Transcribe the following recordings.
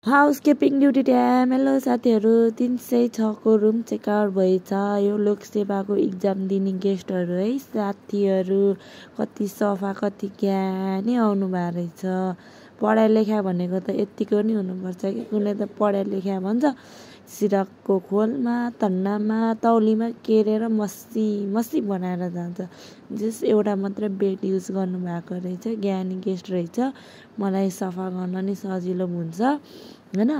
Housekeeping duty time. Hello साथीहरू, 306 को room checkout भएछ। यो लोकसेवाको इक्जाम दिने गेस्टहरू है साथीहरू। कति सफा कति ज्ञानी आउनु भएको रहेछ। पढाइ लेखा भनेको त यतिको नि हुनुपर्छ कि कुनै त पढाइ लेखा भन्छ सिरकको खोलमा तन्नामा तौलीमा केरेर मसी बनाएर जान्छ। जस एउटा मात्रै बेड युज गर्नुभएको रहेछ। ज्ञानी गेस्ट रहेछ। मलाई सफा गर्न नि सजिलो हुन्छ हैन।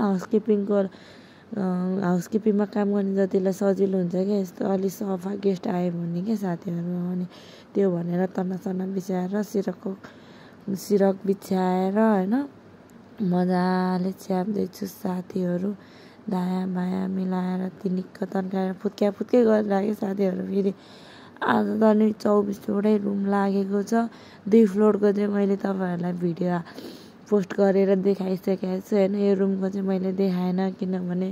हाउसकिपिङमा काम गर्ने जतिलाई सजिलो हुन्छ क्या यस्तो अलि सफा गेस्ट आयो भने क्या साथीहरू। अनि त्यो भनेर तन्नासन्ना बिछाएर सिरक बिछाएर हैन मजाले च्याप्दैछु साथीहरू। दायाँ बायाँ मिलाएर तिनिक्क तन्काएर फुत्क्याफुत्कै गरिराखेँ साथीहरू। फेरि आज त नि 24वटै रुम लागेको छ। 2 फ्लोरको चाहिँ मैले तपाईँहरूलाई भिडियो पोस्ट गरेर देखाइसकेको छु हैन। यो रुमको चाहिँ मैले देखाएन किनभने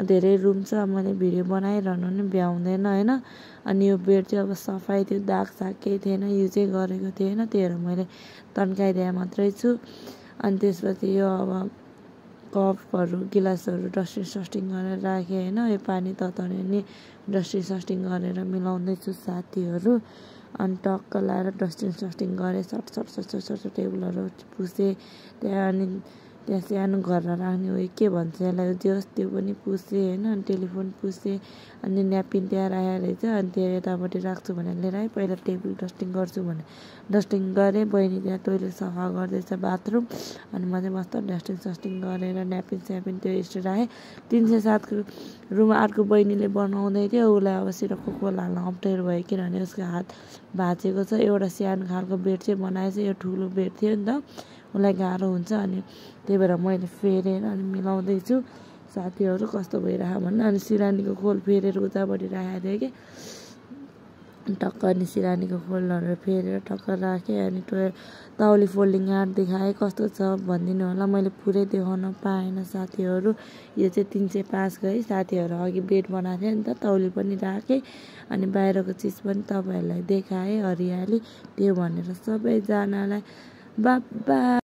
धेरै रुम छ, मैले भिडियो बनाइरहनु नि भ्याउँदैन हैन। अनि यो बेड चाहिँ अब सफाइ थियो, दाग साग केही थिएन, युजै गरेको थिएन, त्यही भएर मैले तन्काइदिए मात्रै छु। अनि त्यसपछि यो अब कपहरू गिलासहरू डस्टिङ सस्टिङ गरेर राखेँ हैन। यो पानी तताउने नि डस्टिङ सस्टिङ गरेर मिलाउँदैछु साथीहरू। अनि टक्क लाएर डस्टिङ सस्टिङ गरेँ। सट टेबलहरू पुसेँ। त्यहाँ अनि त्यहाँ सानो गरेर राख्ने उयो के भन्छ यसलाई त्यो पनि पुसेँ हैन। अनि टेलिफोन पुसेँ। अनि न्यापिन त्यहाँ राखेको रहेछ। अनि त्यो यतापट्टि राख्छु भनेर लिएर आएँ। पहिला टेबल डस्टिङ गर्छु भने डस्टिङ गरेँ। बहिनी त्यहाँ टोइलेट सफा गर्दैछ बाथरुम। अनि म चाहिँ मस्त डस्टिङ सस्टिङ गरेर न्यापिन स्यापिन त्यो एक्स्ट्रा राखेँ। 307 को रुम अर्को बहिनीले बनाउँदै थियो। उसलाई अब सिरकको खोल हाल्न अप्ठ्यारो भयो किनभने उसको हात भाँचेको छ। एउटा सानो खालको बेड चाहिँ बनाएछ। यो ठुलो बेड थियो नि त, उसलाई गाह्रो हुन्छ। अनि त्यही भएर मैले फेरेर अनि मिलाउँदैछु साथीहरू। कस्तो भइरहेको भन्नु। अनि सिरानीको खोल फेरेर उतापट्टि राखेको थिएँ कि टक्क। अनि सिरानीको खोलहरू फेरेर टक्क राखेँ। अनि तौली फोल्डिङ आर्ट देखाएँ कस्तो छ भनिदिनु होला। मैले पुरै देखाउन पाएन साथीहरू। यो चाहिँ 305 को है साथीहरू। अघि बेड बनाएको थिएँ नि त, तौली पनि राखेँ। अनि बाहिरको चिज पनि तपाईँहरूलाई देखाएँ हरियाली। त्यो भनेर सबैजनालाई बाबा।